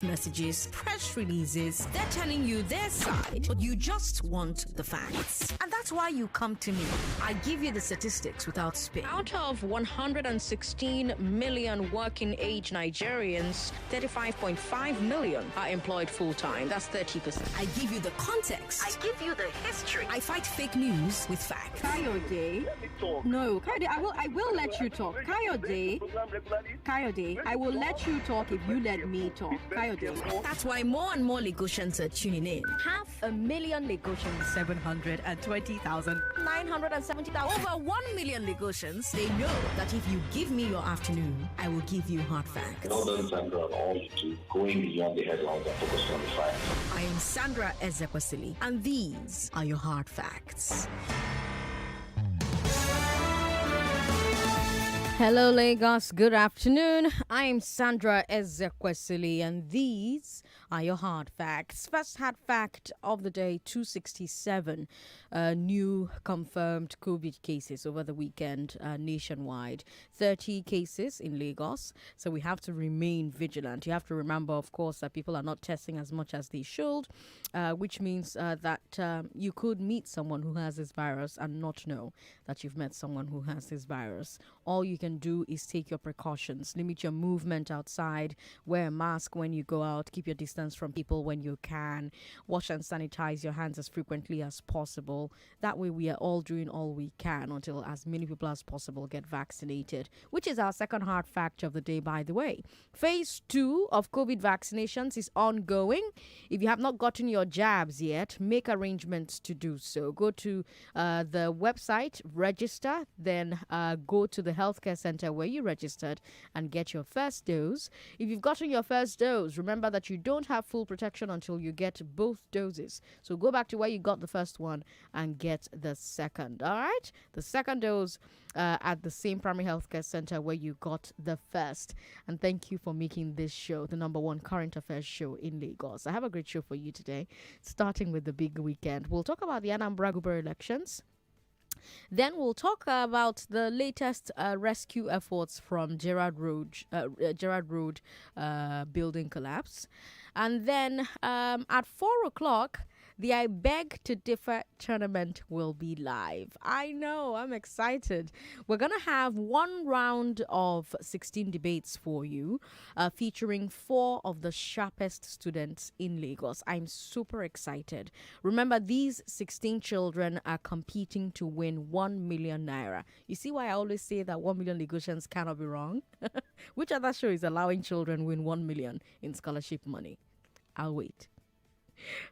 messages, press releases. They're telling you their side, but you just want the facts. And that's why you come to me. I give you the statistics without spin. Out of 116 million working age Nigerians, 35.5 million are employed full-time. That's 30%. I give you the context. I give you the history. I fight fake news with facts. Kayode. No, Kayode, I will let you talk. Kayode, I will let you talk if you let me talk. Kayode. That's why more and more Lagosians are tuning in. 500,000 Lagosians. 720,000. 970,000. Over 1 million Lagosians, they know that if you give me your afternoon, I will give you hard facts. Well done, Sandra, on all you do, going beyond the headlines and focusing on the facts. I am Sandra Ezekwesili, and these are your hard facts. Hello, Lagos. Good afternoon. I'm Sandra Ezekwesili, and these are your hard facts. First hard fact of the day: 267 new confirmed COVID cases over the weekend nationwide. 30 cases in Lagos. So we have to remain vigilant. You have to remember, of course, that people are not testing as much as they should, which means that you could meet someone who has this virus and not know that you've met someone who has this virus. All you can do is take your precautions, limit your movement outside, wear a mask when you go out, keep your distance from people when you can, wash and sanitize your hands as frequently as possible. That way we are all doing all we can until as many people as possible get vaccinated, which is our second hard fact of the day, by the way. Phase 2 of COVID vaccinations is ongoing. If you have not gotten your jabs yet, make arrangements to do so. Go to the website, register, then go to the healthcare center where you registered and get your first dose. If you've gotten your first dose, remember that you don't have full protection until you get both doses. So go back to where you got the first one and get the second. All right? The second dose at the same primary healthcare center where you got the first. And thank you for making this show the number one current affairs show in Lagos. I have a great show for you today, starting with the big weekend. We'll talk about the Anambra gubernatorial elections. Then we'll talk about the latest rescue efforts from Gerard Road building collapse. And then at 4 o'clock, the I Beg to Differ tournament will be live. I know, I'm excited. We're going to have one round of 16 debates for you, featuring 4 of the sharpest students in Lagos. I'm super excited. Remember, these 16 children are competing to win 1 million naira. You see why I always say that 1 million Lagosians cannot be wrong? Which other show is allowing children win 1 million in scholarship money? I'll wait.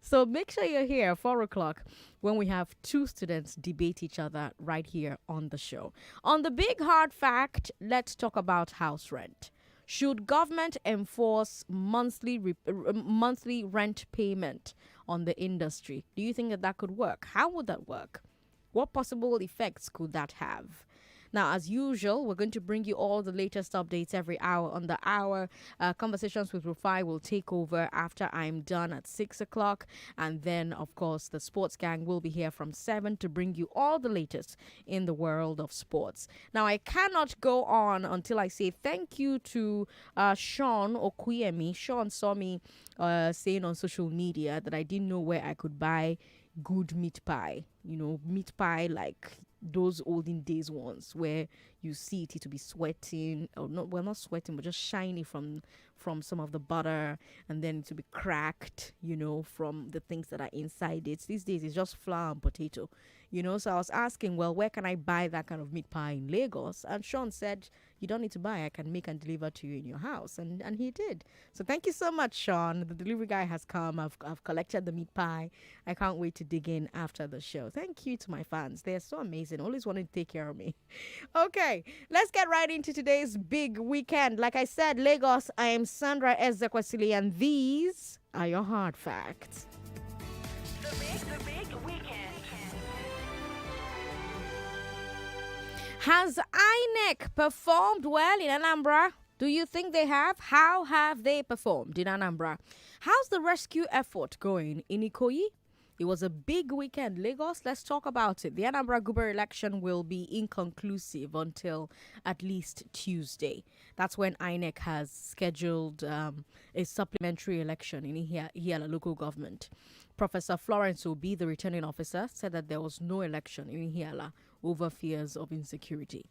So make sure you're here at 4 o'clock when we have 2 students debate each other right here on the show. On the big hard fact, let's talk about house rent. Should government enforce monthly rent payment on the industry? Do you think that could work? How would that work? What possible effects could that have? Now, as usual, we're going to bring you all the latest updates every hour on the hour. Conversations with Rufai will take over after I'm done at 6 o'clock. And then, of course, the sports gang will be here from 7 to bring you all the latest in the world of sports. Now, I cannot go on until I say thank you to Sean Okuyemi. Sean saw me saying on social media that I didn't know where I could buy good meat pie. You know, meat pie like those olden days ones where you see it to be sweating, or not, well, not sweating, but just shiny from some of the butter, and then to be cracked, you know, from the things that are inside it. These days it's just flour and potato, you know. So I was asking, well, where can I buy that kind of meat pie in Lagos? And Sean said, you don't need to buy, I can make and deliver to you in your house. And he did. So thank you so much, Sean. The delivery guy has come. I've collected the meat pie. I can't wait to dig in after the show. Thank you to my fans. They're so amazing. Always wanting to take care of me. Okay, let's get right into today's big weekend. Like I said, Lagos, I am Sandra Ezekwesili, and these are your hard facts. The big weekend. Has INEC performed well in Anambra? Do you think they have? How have they performed in Anambra? How's the rescue effort going in Ikoyi? It was a big weekend. Lagos, let's talk about it. The Anambra Guber election will be inconclusive until at least Tuesday. That's when INEC has scheduled a supplementary election in Ihiala local government. Professor Florence Obi, the returning officer, said that there was no election in Ihiala over fears of insecurity.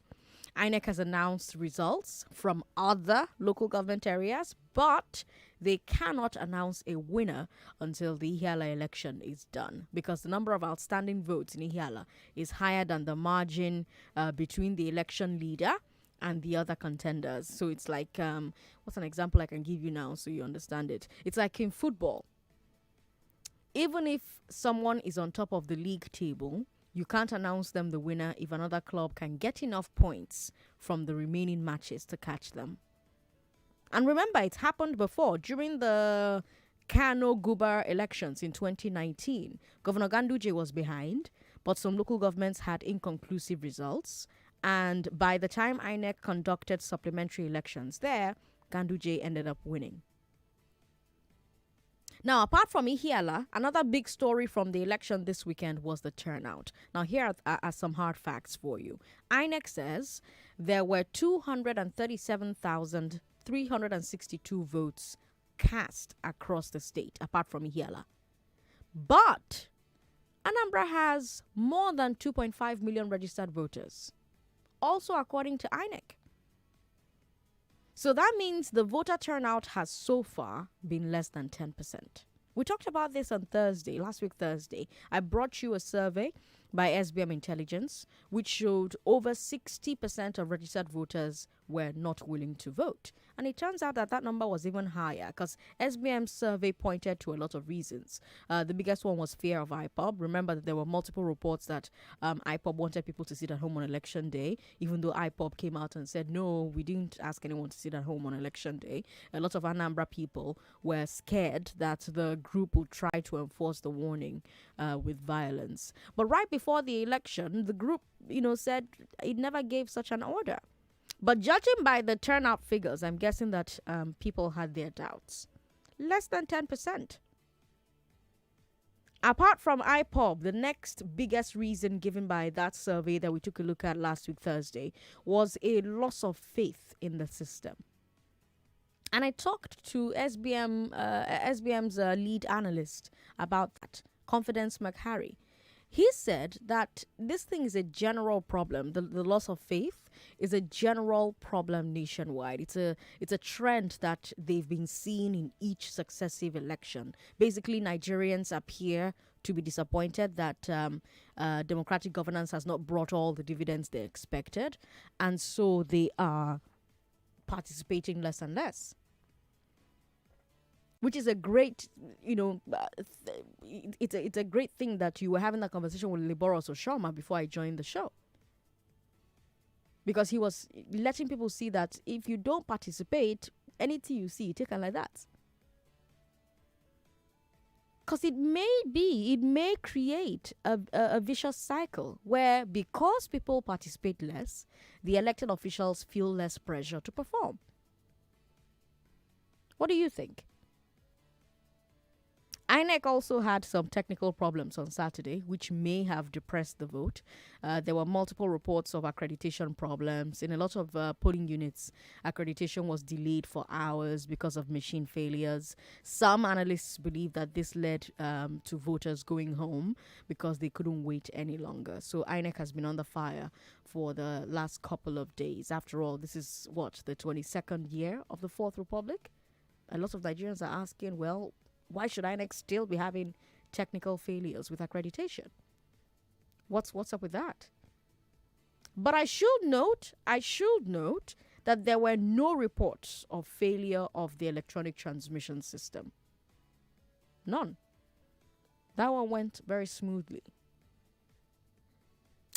INEC has announced results from other local government areas, but they cannot announce a winner until the Ihiala election is done, because the number of outstanding votes in Ihiala is higher than the margin between the election leader and the other contenders. So it's like, what's an example I can give you now so you understand it? It's like in football. Even if someone is on top of the league table, you can't announce them the winner if another club can get enough points from the remaining matches to catch them. And remember, it's happened before. During the Kano Guber elections in 2019, Governor Ganduje was behind, but some local governments had inconclusive results. And by the time INEC conducted supplementary elections there, Ganduje ended up winning. Now, apart from Ihiala, another big story from the election this weekend was the turnout. Now, here are some hard facts for you. INEC says there were 237,362 votes cast across the state, apart from Ihiala. But Anambra has more than 2.5 million registered voters, also according to INEC. So that means the voter turnout has so far been less than 10%. We talked about this on Thursday, last week Thursday. I brought you a survey by SBM Intelligence, which showed over 60% of registered voters were not willing to vote. And it turns out that that number was even higher because SBM's survey pointed to a lot of reasons. The biggest one was fear of IPOB. Remember that there were multiple reports that IPOB wanted people to sit at home on election day, even though IPOB came out and said, no, we didn't ask anyone to sit at home on election day. A lot of Anambra people were scared that the group would try to enforce the warning with violence. But right before the election, the group, said it never gave such an order. But judging by the turnout figures, I'm guessing that people had their doubts. Less than 10%. Apart from IPOB, the next biggest reason given by that survey that we took a look at last week Thursday was a loss of faith in the system. And I talked to SBM's lead analyst about that, Confidence McHarry. He said that this thing is a general problem. The loss of faith is a general problem nationwide. It's a trend that they've been seeing in each successive election. Basically, Nigerians appear to be disappointed that democratic governance has not brought all the dividends they expected, and so they are participating less and less. Which is a great, it's a great thing that you were having that conversation with Liboros Oshoma before I joined the show. Because he was letting people see that if you don't participate, anything you see, take it like that. Because it may create a vicious cycle where because people participate less, the elected officials feel less pressure to perform. What do you think? INEC also had some technical problems on Saturday, which may have depressed the vote. There were multiple reports of accreditation problems. In a lot of polling units, accreditation was delayed for hours because of machine failures. Some analysts believe that this led to voters going home because they couldn't wait any longer. So INEC has been under fire for the last couple of days. After all, this is the 22nd year of the Fourth Republic? A lot of Nigerians are asking, well, why should INEC still be having technical failures with accreditation? What's up with that? But I should note that there were no reports of failure of the electronic transmission system. None. That one went very smoothly.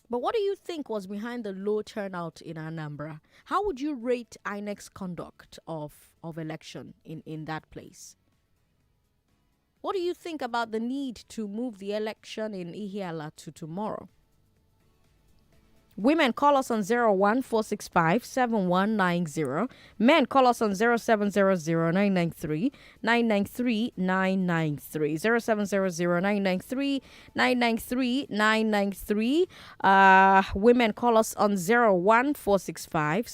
But what do you think was behind the low turnout in Anambra? How would you rate INEC's conduct of election in that place? What do you think about the need to move the election in Ihiala to tomorrow? Women, call us on 01465 Men, call us on 0700 993 Women, call us on 01465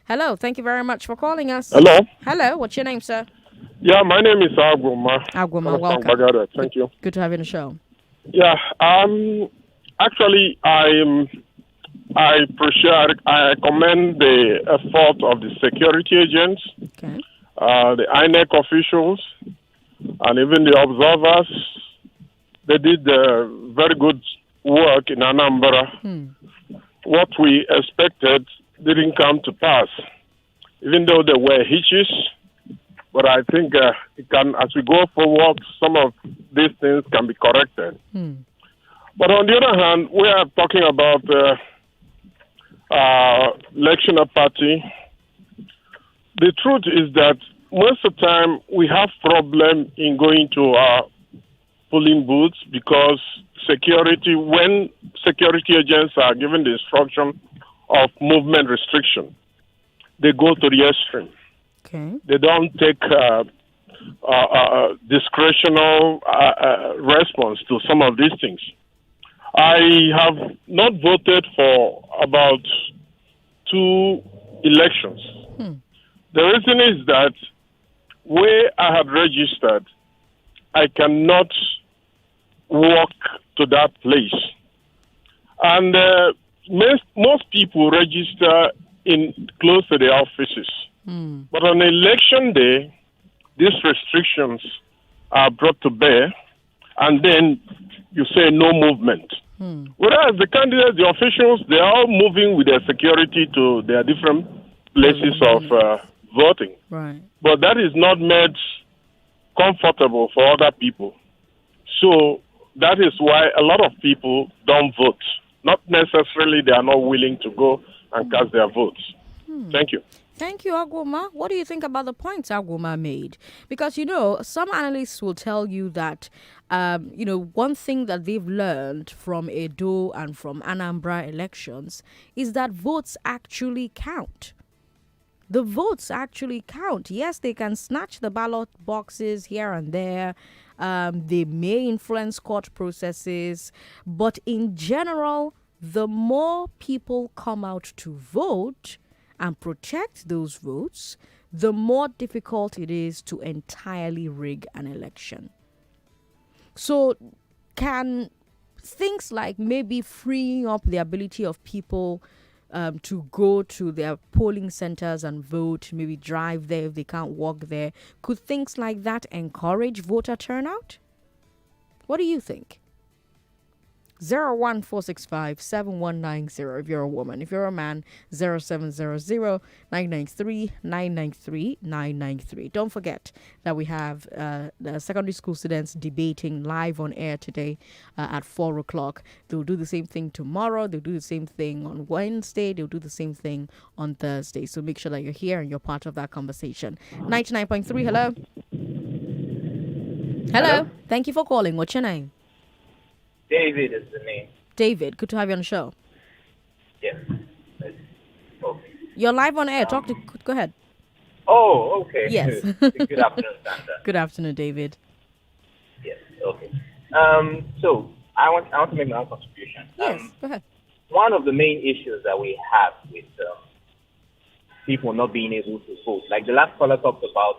Hello, thank you very much for calling us. Hello. Hello, what's your name, sir? Yeah, my name is Agwuma. Agwuma, welcome. Bagada. Thank you. Good to have you on the show. Yeah, actually, I commend the effort of the security agents, Okay. The INEC officials, and even the observers. They did very good work in Anambra. What we expected didn't come to pass, even though there were hitches. But I think it can, as we go forward, some of these things can be corrected. But on the other hand, we are talking about election party. The truth is that most of the time we have problem in going to our polling booths because when security agents are given the instruction of movement restriction, they go to the extreme. Okay. They don't take discretional response to some of these things. I have not voted for about 2 elections. The reason is that where I have registered, I cannot walk to that place. And most people register close to the offices. But on election day, these restrictions are brought to bear, and then you say no movement. Whereas the candidates, the officials, they are all moving with their security to their different places of voting. Right. But that is not made comfortable for other people. So that is why a lot of people don't vote. Not necessarily they are not willing to go and cast their votes. Thank you. Thank you, Agwuma. What do you think about the points Agwuma made? Because, some analysts will tell you that, one thing that they've learned from Edo and from Anambra elections is that votes actually count. The votes actually count. Yes, they can snatch the ballot boxes here and there. They may influence court processes. But in general, the more people come out to vote and protect those votes, the more difficult it is to entirely rig an election. So can things like maybe freeing up the ability of people to go to their polling centers and vote, maybe drive there if they can't walk there, could things like that encourage voter turnout? What do you think? 01465 7190 if you're a woman. If you're a man, 0700 993. Don't forget that we have the secondary school students debating live on air today at 4 o'clock. They'll do the same thing tomorrow. They'll do the same thing on Wednesday. They'll do the same thing on Thursday. So make sure that you're here and you're part of that conversation. 99.3, hello. Hello. Thank you for calling. What's your name? David is the name. David, good to have you on the show. Yes. Okay. You're live on air. Go ahead. Oh, okay. Yes. Good afternoon, Sandra. Good afternoon, David. Yes. Okay. So I want to make my own contribution. Yes. Go ahead. One of the main issues that we have with people not being able to vote, like the last caller talked about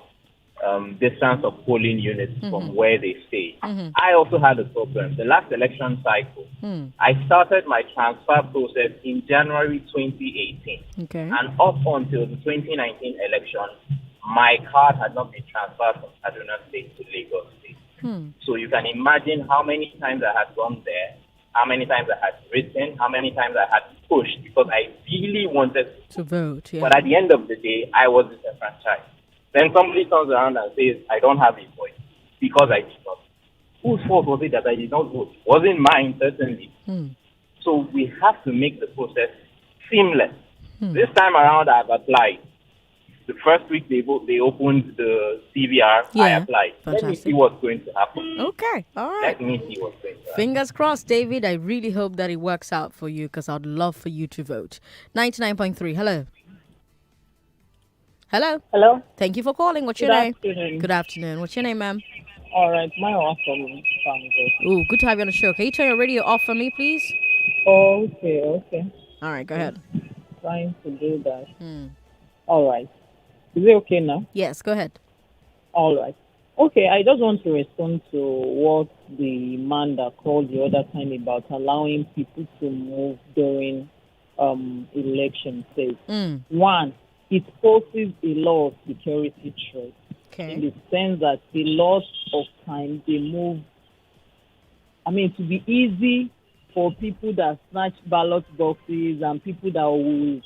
distance of polling units from where they stay. I also had a problem. The last election cycle, I started my transfer process in January 2018. Okay. And up until the 2019 election, my card had not been transferred from Kaduna State to Lagos State. So you can imagine how many times I had gone there, how many times I had written, how many times I had pushed, because I really wanted to vote. Yeah. But at the end of the day, I was disenfranchised. Then somebody comes around and says, I don't have a voice because I did not. Whose fault was it that I did not vote? Wasn't mine, certainly. So we have to make the process seamless. This time around, I've applied. The first week they opened the CVR. I applied. Fantastic. Let me see what's going to happen. Okay, all right. Let me see what's going to happen. Fingers crossed, David. I really hope that it works out for you because I'd love for you to vote. 99.3. Hello. Hello. Hello. Thank you for calling. What's your name? Good afternoon. What's your name, ma'am? All right, my offer from Oh, good to have you on the show. Can you turn your radio off for me, please? Okay. All right, go ahead. Trying to do that. All right. Is it okay now? Yes, go ahead. All right. Okay, I just want to respond to what the man that called the other time about allowing people to move during election says. One, it poses a lot of security threat. Okay. In the sense that the loss of time they move. I mean, to be easy for people that snatch ballot boxes and people that will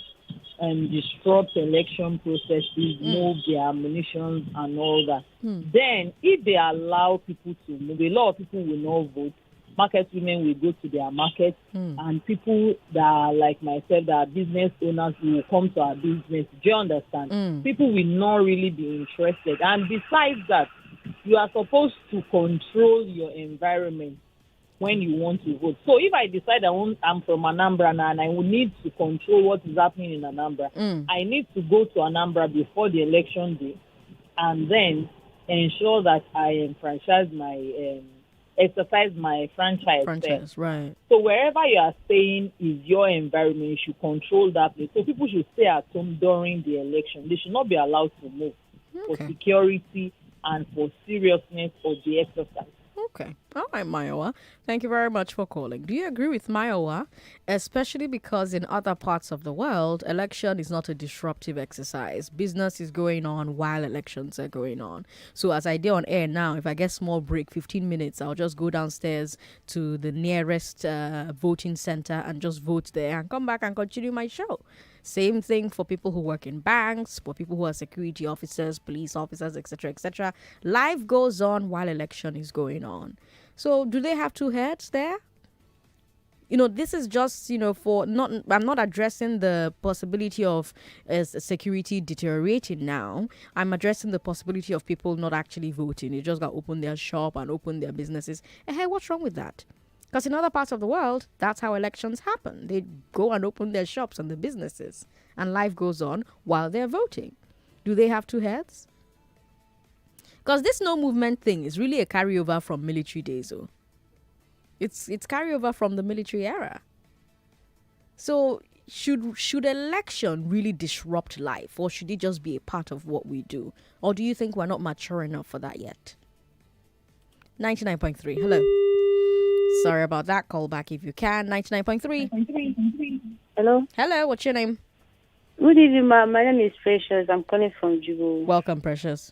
disrupt election processes, move their ammunition and all that. Then, if they allow people to move, a lot of people will not vote. Market women will go to their market, and people that are like myself, that are business owners, will come to our business. Do you understand? People will not really be interested. And besides that, you are supposed to control your environment when you want to vote. So if I decide I'm from Anambra now and I will need to control what is happening in Anambra, I need to go to Anambra before the election day and then ensure that I exercise my franchise there. Right. So wherever you are staying is your environment. You should control that place. So people should stay at home during the election. They should not be allowed to move for security and for seriousness of the exercise. Okay. All right, Mayowa. Thank you very much for calling. Do you agree with Mayowa? Especially because in other parts of the world, election is not a disruptive exercise. Business is going on while elections are going on. So as I do on air now, if I get small break, 15 minutes, I'll just go downstairs to the nearest voting center and just vote there and come back and continue my show. Same thing for people who work in banks, for people who are security officers, police officers, etc., etc. Life goes on while election is going on. So do they have two heads there? This is just, I'm not addressing the possibility of security deteriorating now. I'm addressing the possibility of people not actually voting. They just got to open their shop and open their businesses. And hey, what's wrong with that? Because in other parts of the world, that's how elections happen. They go and open their shops and their businesses, and life goes on while they're voting. Do they have two heads? Because this no movement thing is really a carryover from military days, though. It's carryover from the military era. So should election really disrupt life, or should it just be a part of what we do? Or do you think we're not mature enough for that yet? 99.3. Hello. Sorry about that. Call back if you can. 99.3. Hello. Hello. What's your name? Good evening, ma'am. My name is Precious. I'm calling from Jubo. Welcome, Precious.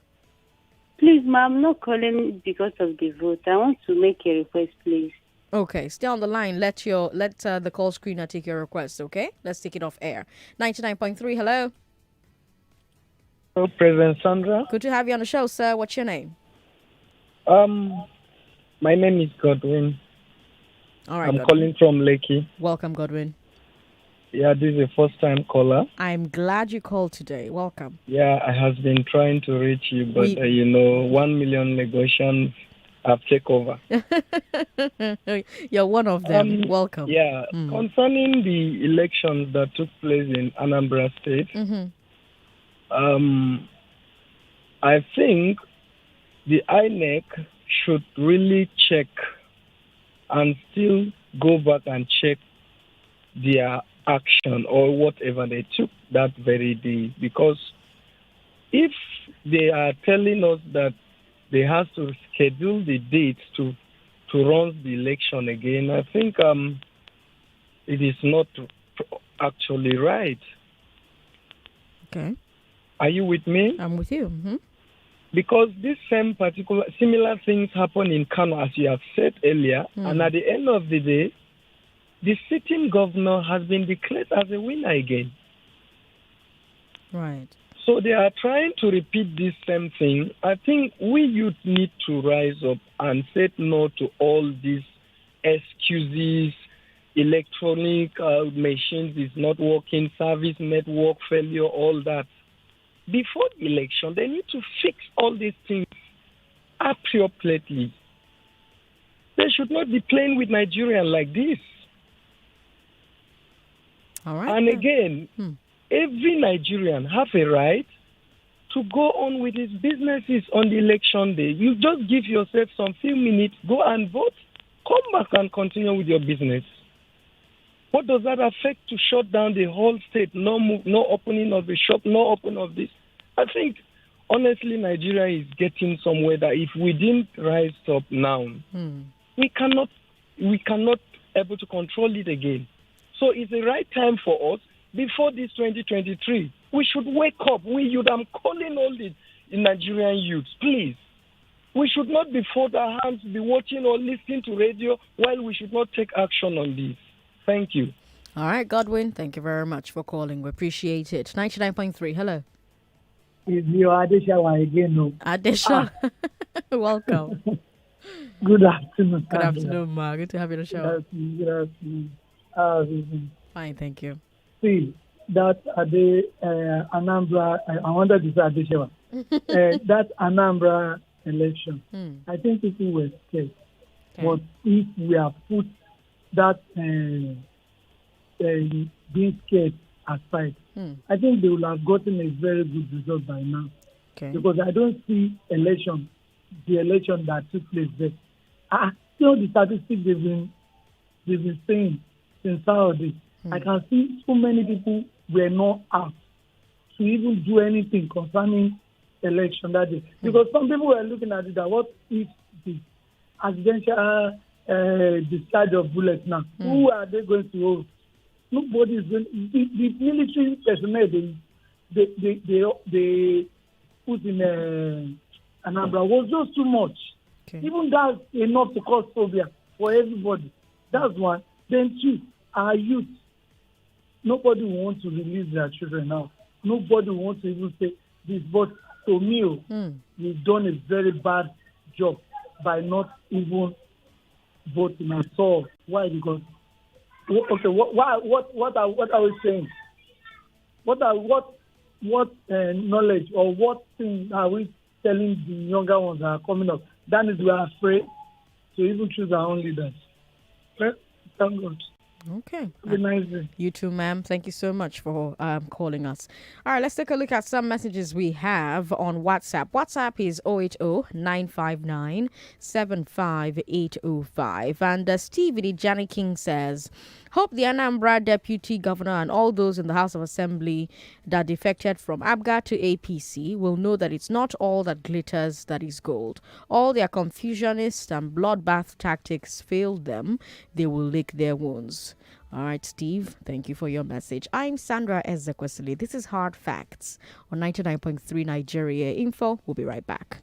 Please, ma'am, I'm not calling because of the vote. I want to make a request, please. Okay, stay on the line. Let the call screener take your request, okay? Let's take it off air. 99.3, hello. Hello, President Sandra. Good to have you on the show, sir. What's your name? My name is Godwin. All right, I'm Godwin. calling from Lekki. Welcome, Godwin. Yeah, this is a first-time caller. I'm glad you called today. Welcome. Yeah, I have been trying to reach you, but 1 million negotiations have taken over. You're one of them. Welcome. Yeah, concerning the elections that took place in Anambra State, I think the INEC should really check and still go back and check their action or whatever they took that very day, because if they are telling us that they have to schedule the dates to run the election again, I think it is not actually right. Okay. Are you with me? I'm with you. Mm-hmm. Because this similar things happen in Kano, as you have said earlier, and at the end of the day, the sitting governor has been declared as a winner again. Right. So they are trying to repeat this same thing. I think we youth need to rise up and say no to all these excuses. Electronic machines is not working, service network failure, all that. before the election, they need to fix all these things appropriately. They should not be playing with Nigerians like this. All right. And again, every Nigerian have a right to go on with his businesses on the election day. You just give yourself some few minutes, go and vote, come back and continue with your business. What does that affect to shut down the whole state? No move, no opening of the shop, no opening of this. I think, honestly, Nigeria is getting somewhere that if we didn't rise up now, we cannot able to control it again. So it's the right time for us before this 2023. We should wake up. I'm calling all the Nigerian youths, please. We should not be fold our hands, be watching or listening to radio while we should not take action on this. Thank you. All right, Godwin, thank you very much for calling. We appreciate it. 99.3, hello. It's your Adesha again. No. Adesha, welcome. Good afternoon. Good afternoon, Ma. Good to have you on the show. Good afternoon. Fine, thank you. See, that Anambra, I wanted to say Adesha. That Anambra election, I think people were scared. Okay. But if we have put that being scared aside, I think they will have gotten a very good result by now. Okay. Because I don't see the election that took place there. The statistics they've been saying since Saturday. I can see so many people were not out to even do anything concerning election that day. Because some people were looking at it that what if the accidental discharge of bullets now? Who are they going to hold? Nobody is going. The military personnel they put in Anambra was just too much. Okay. Even that's enough to cause phobia for everybody. That's one. Then two, our youth. Nobody wants to release their children now. Nobody wants to even say this. But to me, we've done a very bad job by not even voting at all. Why? Because what are we saying? What knowledge or what thing are we telling the younger ones that are coming up? That is, we are afraid to even choose our own leaders. Well, thank God. Okay. Have a nice day. You too, ma'am. Thank you so much for calling us. All right, let's take a look at some messages we have on WhatsApp. WhatsApp is 080-959-75805. And Stevie Johnny King says, hope the Anambra Deputy Governor and all those in the House of Assembly that defected from ABGA to APC will know that it's not all that glitters that is gold. All their confusionist and bloodbath tactics failed them. They will lick their wounds. All right, Steve, thank you for your message. I'm Sandra Ezekwesili. This is Hard Facts on 99.3 Nigeria Info. We'll be right back.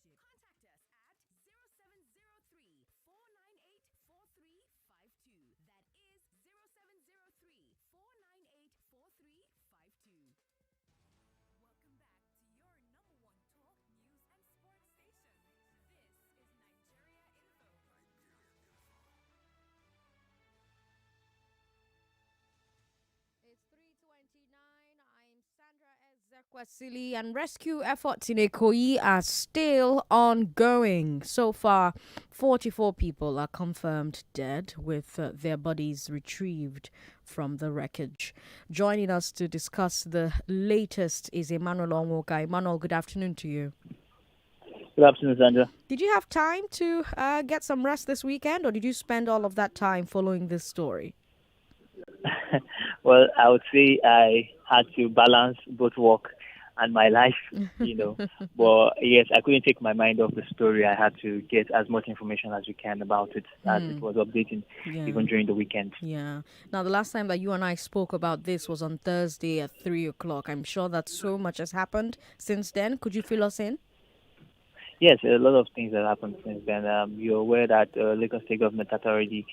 Contact us at 0703-498-4352. That is 0703-498-4352. Welcome back to your number one talk, news, and sports station. This is Nigeria Info. It's 3:29. I'm Sandra Ezekwesili, and rescue efforts in Ikoyi are still ongoing. So far, 44 people are confirmed dead, with their bodies retrieved from the wreckage. Joining us to discuss the latest is Emmanuel Onwoka. Emmanuel, good afternoon to you. Good afternoon, Sandra. Did you have time to get some rest this weekend, or did you spend all of that time following this story? Well, I would say I had to balance both work and my life, But yes, I couldn't take my mind off the story. I had to get as much information as we can about it as it was updating, even during the weekend. Yeah. Now, the last time that you and I spoke about this was on Thursday at 3 o'clock. I'm sure that so much has happened since then. Could you fill us in? Yes, a lot of things have happened since then. You're aware that Lagos State government had already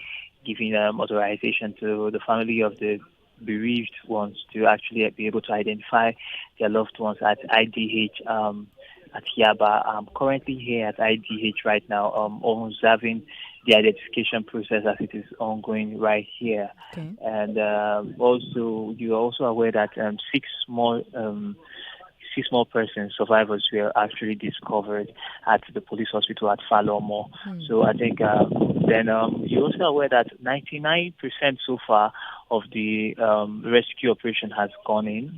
given authorization to the family of the bereaved ones to actually be able to identify their loved ones at IDH at Yaba. I'm currently here at IDH right now, observing the identification process as it is ongoing right here. Okay. And also, you're also aware that six more persons, survivors, were actually discovered at the police hospital at Falomo. So I think then you're also aware that 99% so far of the rescue operation has gone in.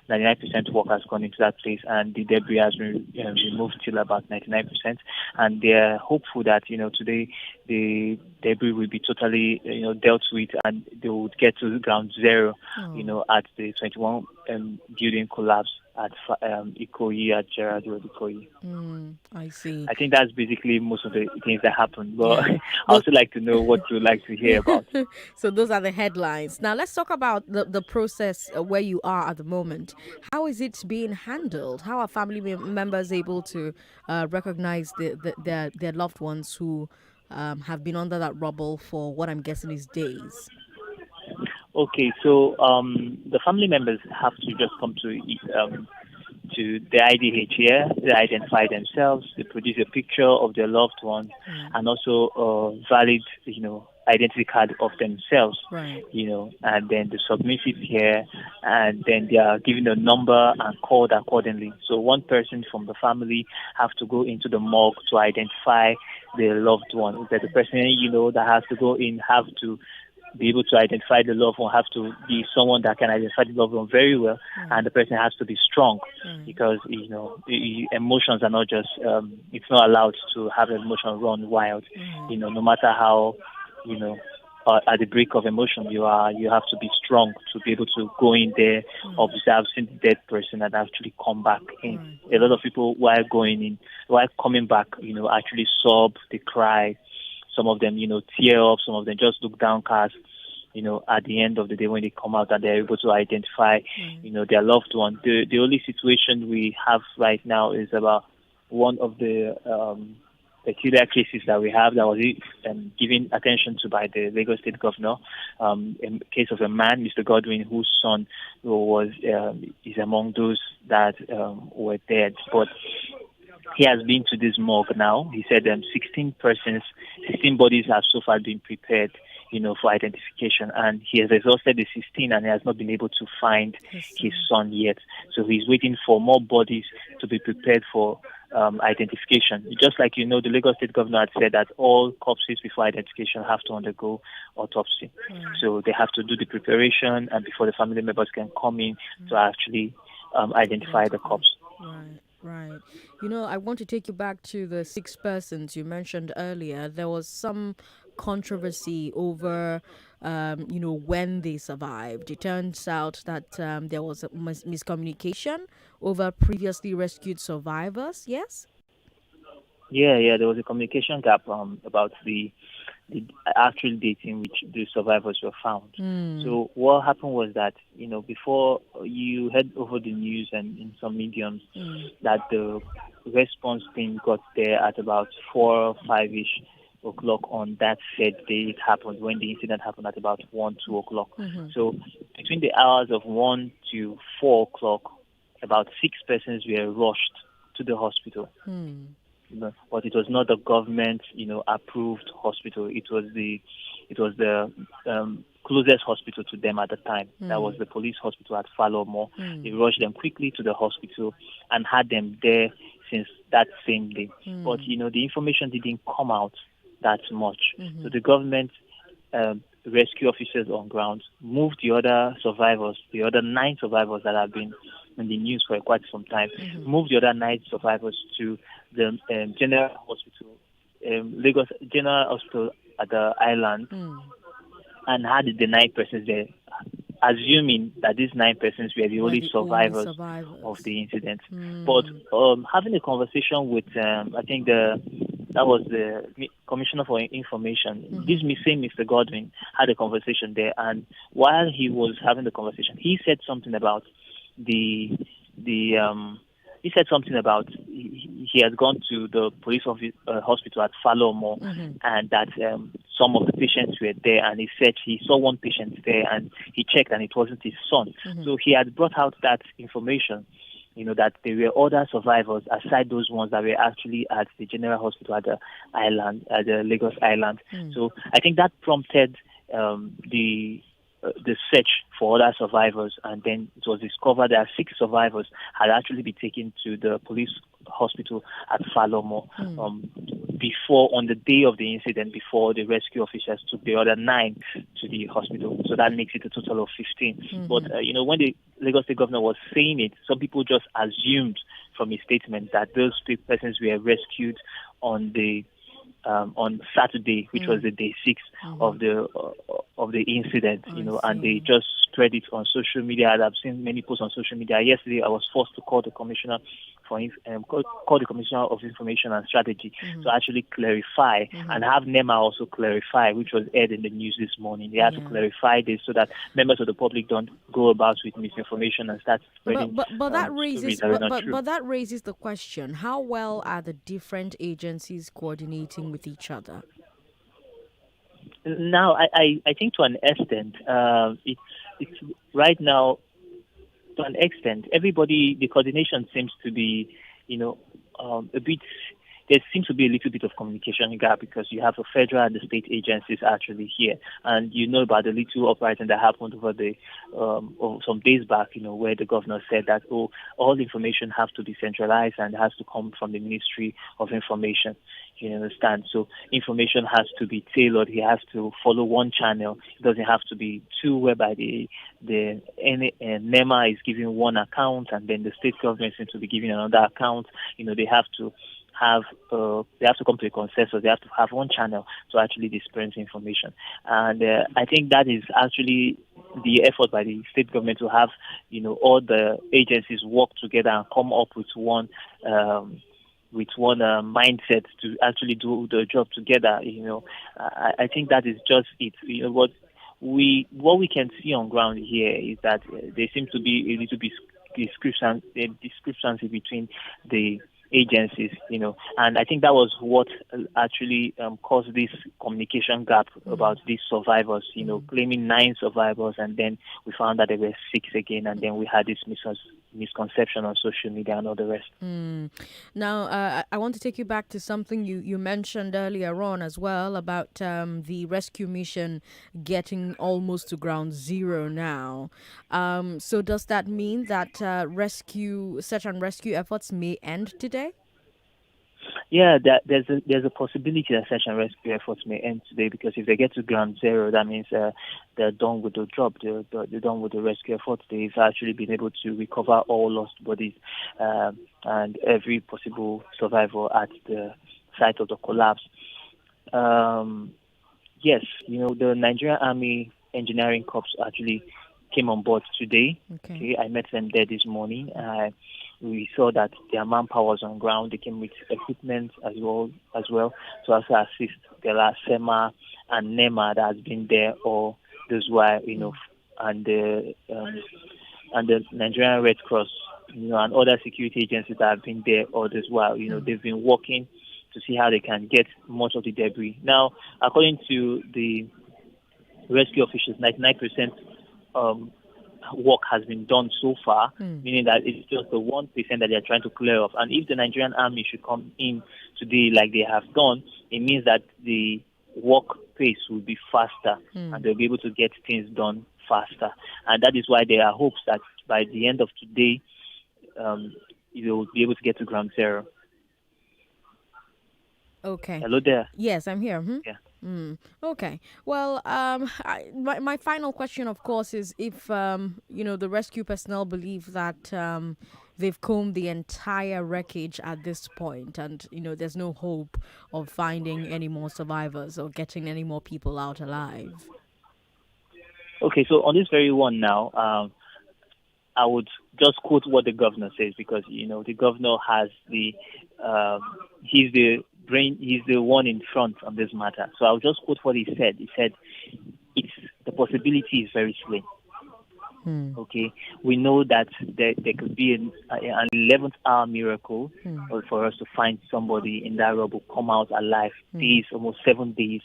99% work has gone into that place, and the debris has been removed till about 99%. And they're hopeful that today the debris will be totally dealt with, and they would get to ground zero. At the 21 building collapse at Ikoyi, at Gerard Road, Ikoyi. I see. I think that's basically most of the things that happened. But I also like to know what you like to hear about. So those are the headlines. Now let's talk about the process where you are at the moment. How is it being handled? How are family members able to recognize their loved ones who have been under that rubble for what I'm guessing is days? Okay, so the family members have to just come to the IDH here. They identify themselves. They produce a picture of their loved ones and also a valid, identity card of themselves. Right. And then they submit it here, and then they are given a number and called accordingly. So one person from the family have to go into the morgue to identify their loved one. That the person that has to go in have to be able to identify the loved one, have to be someone that can identify the loved one very well, and the person has to be strong because emotions are not just it's not allowed to have emotion run wild. No matter how at the brink of emotion you have to be strong to be able to go in there, observe, see the dead person, and actually come back in. A lot of people while coming back, actually sob, they cry. Some of them, tear up. Some of them just look downcast. At the end of the day, when they come out and they're able to identify, their loved one. The only situation we have right now is about one of the peculiar cases that we have that was given attention to by the Lagos State Governor. In case of a man, Mr. Godwin, whose son is among those that were dead, but he has been to this morgue now. He said 16 bodies have so far been prepared, for identification. And he has exhausted the 16 and he has not been able to find his son yet. So he's waiting for more bodies to be prepared for identification. Just like the Lagos State Governor had said that all corpses before identification have to undergo autopsy. So they have to do the preparation and before the family members can come in to actually identify the corpse. Right. I want to take you back to the 6 persons you mentioned earlier. There was some controversy over, when they survived. It turns out that there was a miscommunication over previously rescued survivors, yes? Yeah, there was a communication gap about the actual date in which the survivors were found. So what happened was that, before you heard over the news and in some mediums that the response team got there at about 4 or 5-ish o'clock on that said day it happened, when the incident happened at about 1, 2 o'clock. So between the hours of 1 to 4 o'clock, about 6 persons were rushed to the hospital. But it was not the government, approved hospital. It was the closest hospital to them at the time. That was the police hospital at Falomo. They rushed them quickly to the hospital and had them there since that same day. But the information didn't come out that much. So the government rescue officers on ground moved the other survivors, the other 9 survivors that have been in the news for quite some time, moved the other 9 survivors to the General Hospital, Lagos General Hospital at the island, and had the 9 persons there, assuming that these 9 persons were the only survivors of the incident. But having a conversation with, I think that was the Commissioner for Information. This same Mr. Godwin had a conversation there, and while he was having the conversation, he said something about he said something about he had gone to the police hospital at Falomo, and that some of the patients were there, and he said he saw one patient there, and he checked, and it wasn't his son. So he had brought out that information, that there were other survivors aside those ones that were actually at the General Hospital at the island, at the Lagos Island. So I think that prompted the search for other survivors, and then it was discovered that 6 survivors had actually been taken to the police hospital at Falomo on the day of the incident, before the rescue officers took the other 9 to the hospital. So that makes it a total of 15. But when the Lagos State governor was saying it, some people just assumed from his statement that those persons were rescued on Saturday, which was the day 6 of the incident, and they just spread it on social media. I've seen many posts on social media. Yesterday, I was forced to call the Commissioner call the Commissioner of Information and Strategy to actually clarify and have NEMA also clarify, which was aired in the news this morning. They had to clarify this so that members of the public don't go about with misinformation and start spreading. But that raises the question: how well are the different agencies coordinating with each other? Now, I think to an extent, it's right now. To an extent, everybody, the coordination seems to be, a bit. There seems to be a little bit of communication gap, because you have the federal and the state agencies actually here, and about the little uprising that happened over some days back, where the governor said that all information has to be centralized and has to come from the Ministry of Information. You understand? So information has to be tailored. He has to follow one channel. It doesn't have to be 2, whereby the NEMA is giving one account, and then the state government seems to be giving another account. They have to come to a consensus. They have to have one channel to actually dispense information. And I think that is actually the effort by the state government to have, all the agencies work together and come up with one mindset to actually do the job together. I think that is just it. What we can see on ground here is that there seems to be a little bit discrepancy between the agencies, and I think that was what actually caused this communication gap about these survivors, claiming 9 survivors, and then we found that there were 6 again, and then we had this misconception on social media and all the rest. Now, I want to take you back to something you mentioned earlier on as well about the rescue mission getting almost to ground zero now. So does that mean that search and rescue efforts may end today? Yeah, there's a possibility that search and rescue efforts may end today, because if they get to ground zero, that means they're done with the job. They're done with the rescue efforts. They've actually been able to recover all lost bodies and every possible survivor at the site of the collapse. Yes, the Nigerian Army Engineering Corps actually came on board today. Okay, I met them there this morning. We saw that their manpower was on ground. They came with equipment as well to also assist the SEMA and NEMA that has been there all this while, and the Nigerian Red Cross and other security agencies that have been there all this while. They've been working to see how they can get much of the debris. Now, according to the rescue officials, 99% work has been done so far, meaning that it's just the 1% that they're trying to clear off. And if the Nigerian army should come in today like they have done, it means that the work pace will be faster and they'll be able to get things done faster. And that is why there are hopes that by the end of today, you'll be able to get to ground zero. Okay. Hello there. Yes, I'm here. Yeah. Okay. Well, my final question, of course, is if the rescue personnel believe that they've combed the entire wreckage at this point, and there's no hope of finding any more survivors or getting any more people out alive. Okay, so on this very one now, I would just quote what the governor says, because the governor has he's the one in front on this matter. So I'll just quote what he said. He said, the possibility is very slim. Okay, we know that there could be an 11th hour miracle for us to find somebody in that rubble come out alive days, almost 7 days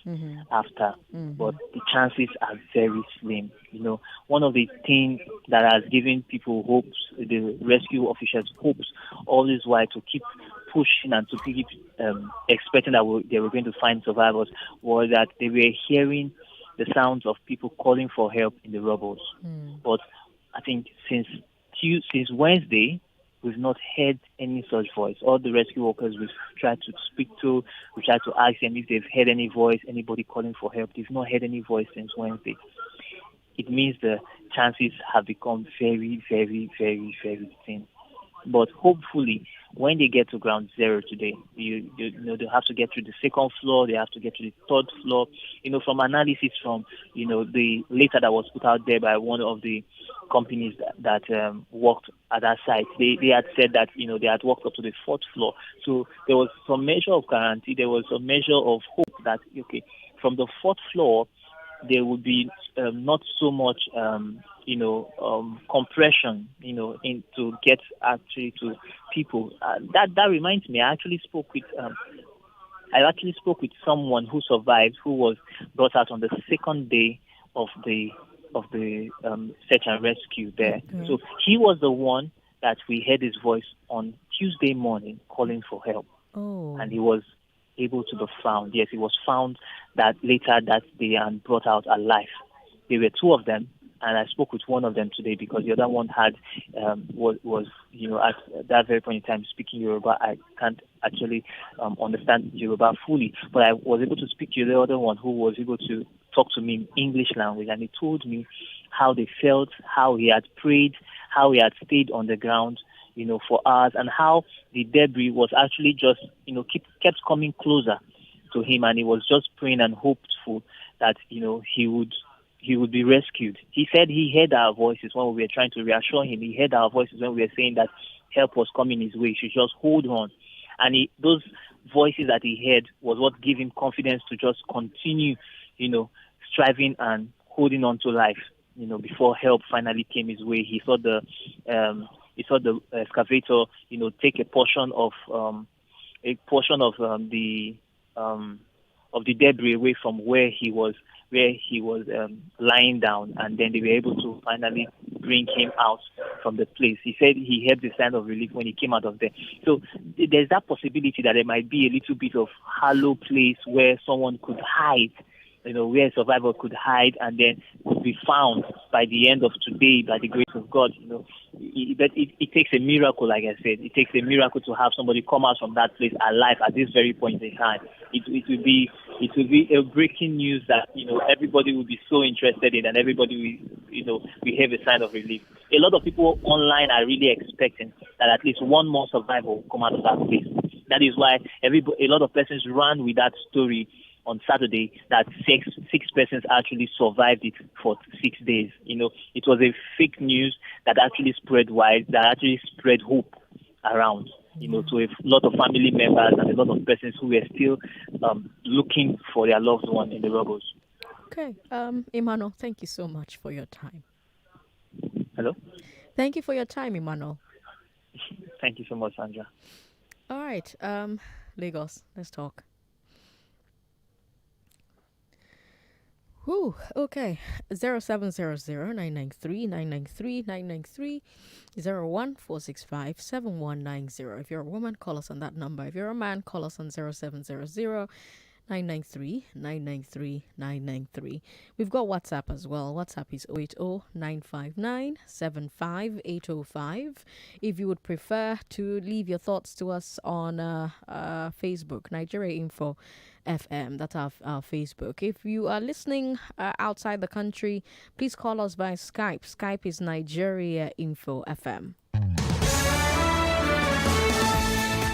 after. But the chances are very slim. One of the things that has given people hopes, the rescue officials hopes, all this while to keep pushing and to keep expecting that they were going to find survivors, was that they were hearing the sounds of people calling for help in the rubbles. But I think since Wednesday, we've not heard any such voice. All the rescue workers we've tried to speak to, we tried to ask them if they've heard any voice, anybody calling for help. They've not heard any voice since Wednesday. It means the chances have become very, very, very, very thin. But hopefully, when they get to ground zero today, they have to get to the second floor, they have to get to the third floor. From analysis from, the letter that was put out there by one of the companies that worked at that site, they had said that, they had walked up to the fourth floor. So there was some measure of guarantee, there was a measure of hope that, okay, from the fourth floor, there would be not so much, compression, in to get actually to people. That reminds me, I actually spoke with someone who survived, who was brought out on the second day of the search and rescue there. Okay. So he was the one that we heard his voice on Tuesday morning calling for help. Oh. And he was able to be found. Yes, he was found that later that day and brought out alive. There were two of them, and I spoke with one of them today because the other one had was at that very point in time speaking Yoruba. I can't actually understand Yoruba fully, but I was able to speak to the other one who was able to talk to me in English language, and he told me how they felt, how he had prayed, how he had stayed on the ground, for hours, and how the debris was actually just, kept coming closer to him, and he was just praying and hopeful that, he would be rescued. He said he heard our voices when we were trying to reassure him. He heard our voices when we were saying that help was coming his way. He should just hold on. And those voices that he heard was what gave him confidence to just continue, striving and holding on to life. Before help finally came his way, he saw the excavator, take a portion of the debris away from where he was lying down, and then they were able to finally bring him out from the place. He said he had the sign of relief when he came out of there. So there's that possibility that there might be a little bit of hollow place where someone could hide, where a survivor could hide and then could be found by the end of today by the grace of God. But it takes a miracle, like I said. It takes a miracle to have somebody come out from that place alive at this very point in time. It will be a breaking news that everybody will be so interested in, and everybody will have a sign of relief. A lot of people online are really expecting that at least one more survivor will come out of that place. That is why a lot of persons ran with that story on Saturday that six persons actually survived it for 6 days. It was a fake news that actually spread wide, that actually spread hope around, to a lot of family members and a lot of persons who were still looking for their loved one in the rubble. Okay. Emmanuel, thank you so much for your time. Hello? Thank you for your time, Emmanuel. Thank you so much, Sandra. All right. Lagos, let's talk. Whew, okay. 0700-993-993-993 01465-7190. If you're a woman, call us on that number. If you're a man, call us on 0700-993-993-993. We've got WhatsApp as well. WhatsApp is 080-959-75805. If you would prefer to leave your thoughts to us on Facebook, Nigeria Info FM. That's our Facebook. If you are listening outside the country, please call us via Skype. Skype is Nigeria Info FM.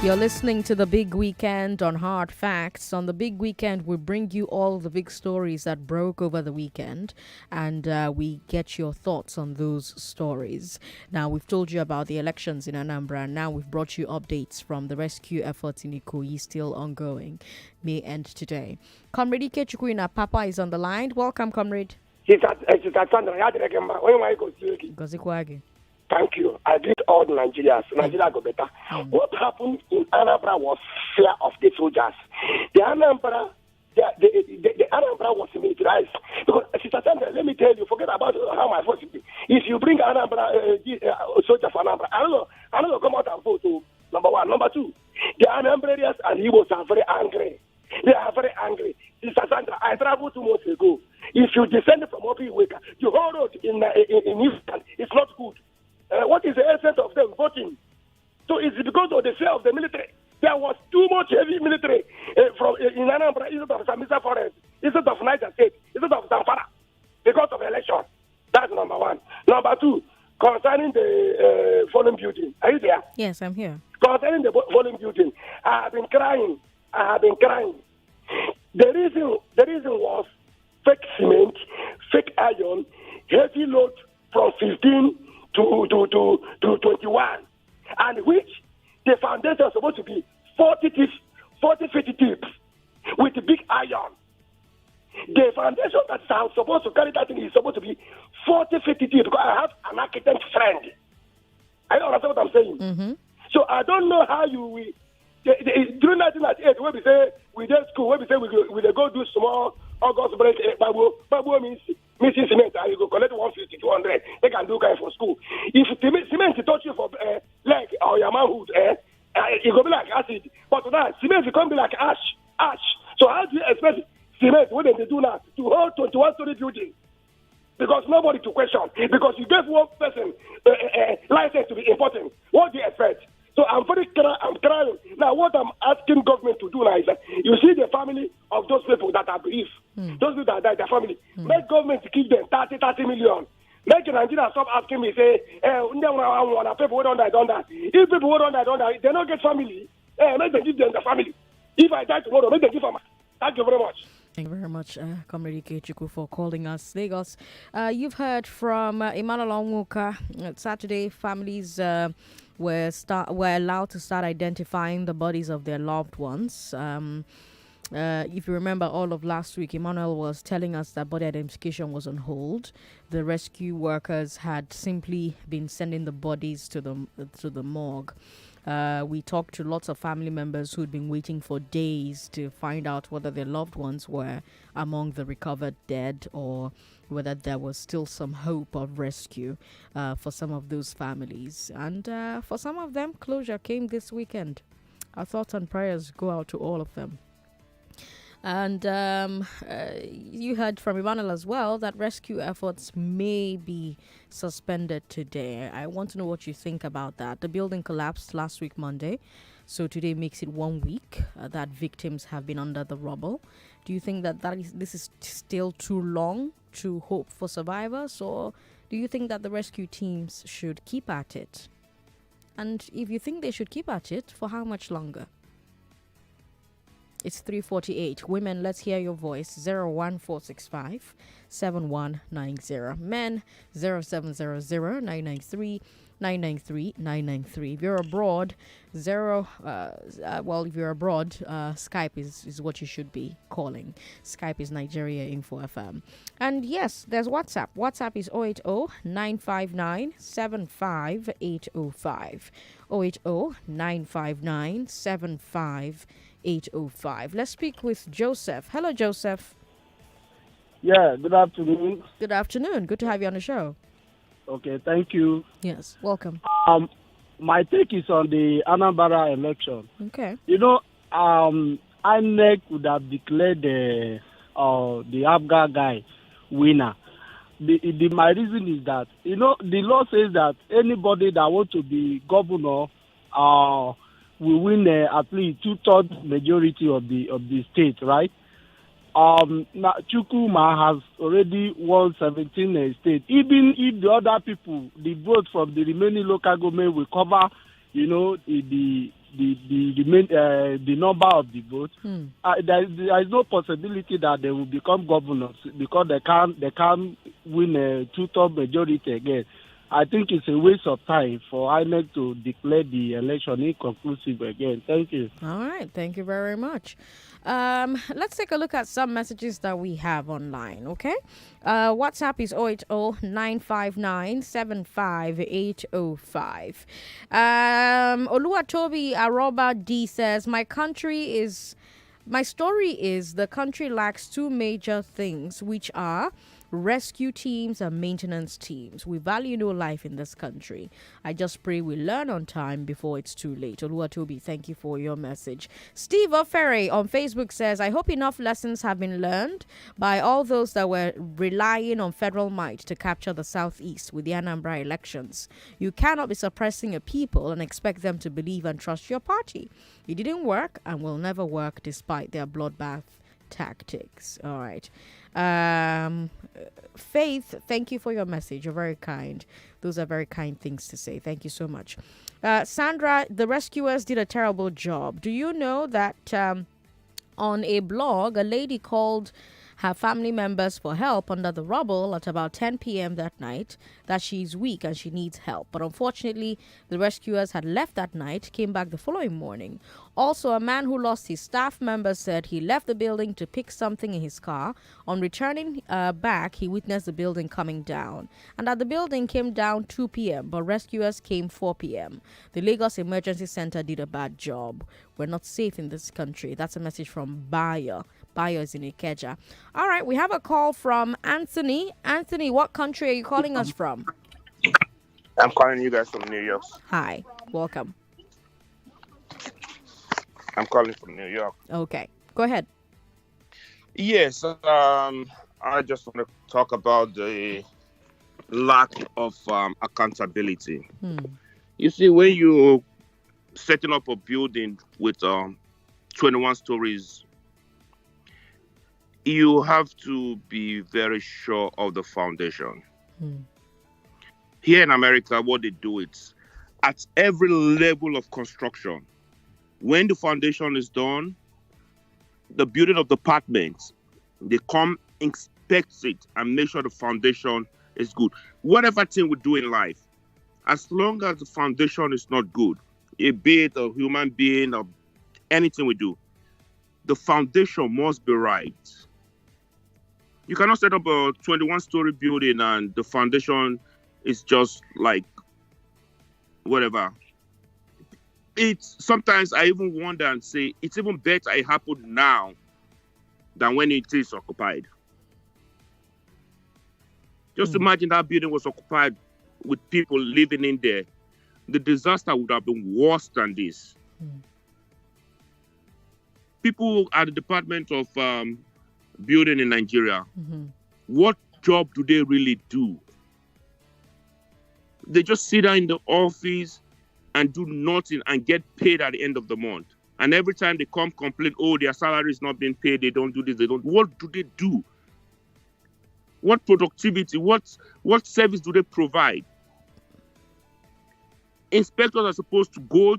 You're listening to The Big Weekend on Hard Facts. On The Big Weekend, we bring you all the big stories that broke over the weekend, and we get your thoughts on those stories. Now, we've told you about the elections in Anambra, and now we've brought you updates from the rescue efforts in Ikoyi, still ongoing, may end today. Comrade Ike Papa is on the line. Welcome, Comrade. Gozikwagi. Thank you. I greet all the Nigerians. Nigeria go better. What happened in Anambra was fear of the soldiers. The Anambra was militarized. Because, Sister Sandra, let me tell you, forget about how my voice is. If you bring Anambra, soldiers for Anambra, I don't know, come out and vote. Number one. Number two, the Anambrarians and Igbos are very angry. They are very angry. Sister Sandra, I traveled 2 months ago. If you descend from Opiweka, the whole road in Eastern is not good. What is the essence of them voting? So it's because of the fear of the military. There was too much heavy military in Anambra instead of Sambisa Forest, instead of Niger State, instead of Zamfara, because of election. That's number one. Number two, concerning the fallen building. Are you there? Yes, I'm here. Concerning the fallen building, I have been crying. The reason was fake cement, fake iron, heavy load from 15 to 21, and which the foundation is supposed to be 40 50 tips with big iron. The foundation that is supposed to carry that thing is supposed to be 40 50 tips, because I have an architect friend. I don't understand what I'm saying. Mm-hmm. So I don't know how you will. During 1998, when we say we did school, when we say we go do small August break, Babu means missing cement, and you go collect 150, 200. They can do kind for school. If cement touch you for leg or your manhood, it will be like acid. But now cement can be like ash. So how do you expect cement, what they do now, to hold 21-story building? Because nobody to question. Because you gave one person license to be important. What do you expect? So I'm crying. Now, what I'm asking government to do now is that you see the family of those people that are bereaved, those people that died, their family. Make government give them 30 million. Make Nigeria stop asking me, say, people who don't die. If people who don't die, they don't get family. Make them give them the family. If I die tomorrow, make them give them. Thank you very much. Thank you very much, Comrade Ikechukwu, for calling us. Lagos. You've heard from Emmanuel Onwuka. Saturday, families were allowed to start identifying the bodies of their loved ones. If you remember, all of last week, Emmanuel was telling us that body identification was on hold. The rescue workers had simply been sending the bodies to the morgue. We talked to lots of family members who'd been waiting for days to find out whether their loved ones were among the recovered dead, or whether there was still some hope of rescue for some of those families. And for some of them, closure came this weekend. Our thoughts and prayers go out to all of them. And you heard from Emmanuel as well that rescue efforts may be suspended today. I want to know what you think about that. The building collapsed last week, Monday. So today makes it 1 week that victims have been under the rubble. Do you think that this is still too long to hope for survivors? Or do you think that the rescue teams should keep at it? And if you think they should keep at it, for how much longer? It's 3:48. Women, let's hear your voice. 01465 7190. Men, 0700 993 993. If you're abroad, if you're abroad, Skype is what you should be calling. Skype is Nigeria Info FM. And yes, there's WhatsApp. WhatsApp is 080-959-75805. 080-959-75805. Let's speak with Joseph. Hello, Joseph. Yeah, good afternoon. Good afternoon. Good to have you on the show. Okay, thank you. Yes, welcome. My take is on the Anambra election. Okay. INEC would have declared the Abga guy winner. My reason is that, the law says that anybody that wants to be governor will win at least 2/3 majority of the state, right? Chukwuma has already won 17 states. Even if the other people, the vote from the remaining local government will cover, the number of the votes. There is no possibility that they will become governors because they can't win a 2/3 majority again. I think it's a waste of time for INEC to declare the election inconclusive again. Thank you. All right. Thank you very much. Let's take a look at some messages that we have online, okay? WhatsApp is 080-959-75805. Oluwatobi Aroba D says, my story is the country lacks two major things, which are rescue teams and maintenance teams. We value no life in this country. I just pray we learn on time before it's too late. Oluwatobi, thank you for your message. Steve Ofere on Facebook says, I hope enough lessons have been learned by all those that were relying on federal might to capture the Southeast with the Anambra elections. You cannot be suppressing a people and expect them to believe and trust your party. It didn't work and will never work despite their bloodbath tactics. All right. Faith, thank you for your message. You're very kind. Those are very kind things to say. Thank you so much. Sandra, the rescuers did a terrible job. Do you know that on a blog, a lady called her family members for help under the rubble at about 10 p.m. that night, that she's weak and she needs help. But unfortunately, the rescuers had left that night, came back the following morning. Also, a man who lost his staff member said he left the building to pick something in his car. On returning back, he witnessed the building coming down. And that the building came down 2 p.m., but rescuers came 4 p.m. The Lagos Emergency Center did a bad job. We're not safe in this country. That's a message from Bayer. Bayer is in Ikeja. All right, we have a call from Anthony. Anthony, what country are you calling us from? I'm calling you guys from New York. Hi, welcome. I'm calling from New York. Okay, go ahead. Yes, I just want to talk about the lack of accountability. You see, when you're setting up a building with 21 stories, you have to be very sure of the foundation. Here in America, what they do is at every level of construction, when the foundation is done, the building of departments, they come, inspect it, and make sure the foundation is good. Whatever thing we do in life, as long as the foundation is not good, be it a human being or anything we do, the foundation must be right. You cannot set up a 21-story building and the foundation is just like whatever. It's sometimes I even wonder and say it's even better it happened now than when it is occupied. Just imagine that building was occupied with people living in there. The disaster would have been worse than this. People at the Department of Building in Nigeria, what job do they really do? They just sit down in the office and do nothing and get paid at the end of the month. And every time they come complain, oh, their salary is not being paid, they don't do this, they don't. What do they do? What productivity, what service do they provide? Inspectors are supposed to go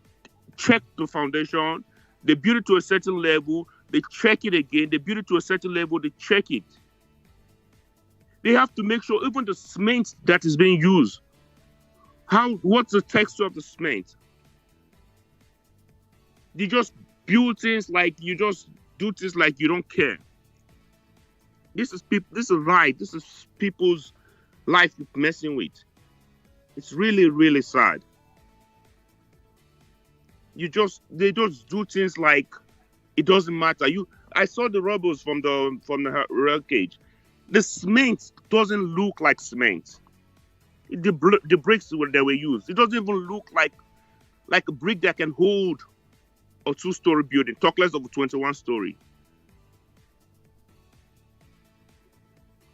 check the foundation, they build it to a certain level, they check it again, they build it to a certain level, they check it. They have to make sure even the cement that is being used What's the texture of the cement? You just build things like you just do things like you don't care. This is people. This is right. This is people's life you're messing with. It's really, really sad. They just do things like it doesn't matter. I saw the rubbles from the rail cage. The cement doesn't look like cement. The bricks that were used, it doesn't even look like a brick that can hold a 2-story building. Talk less of a 21-story.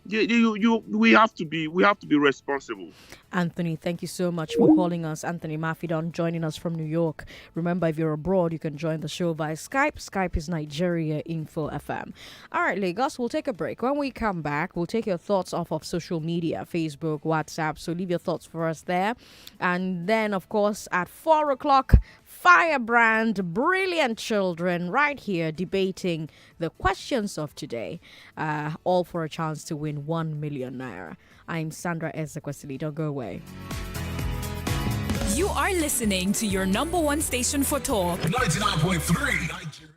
We have to be responsible. Anthony, thank you so much for calling us. Anthony Mafidon joining us from New York. Remember, if you're abroad, you can join the show via Skype. Skype is Nigeria Info FM. All right, Lagos, we'll take a break. When we come back, we'll take your thoughts off of social media, Facebook, WhatsApp. So leave your thoughts for us there. And then, of course, at 4 o'clock, Firebrand, brilliant children, right here debating the questions of today, all for a chance to win 1 million naira. I'm Sandra Ezekwesili. Don't go away. You are listening to your number one station for talk. 99.3.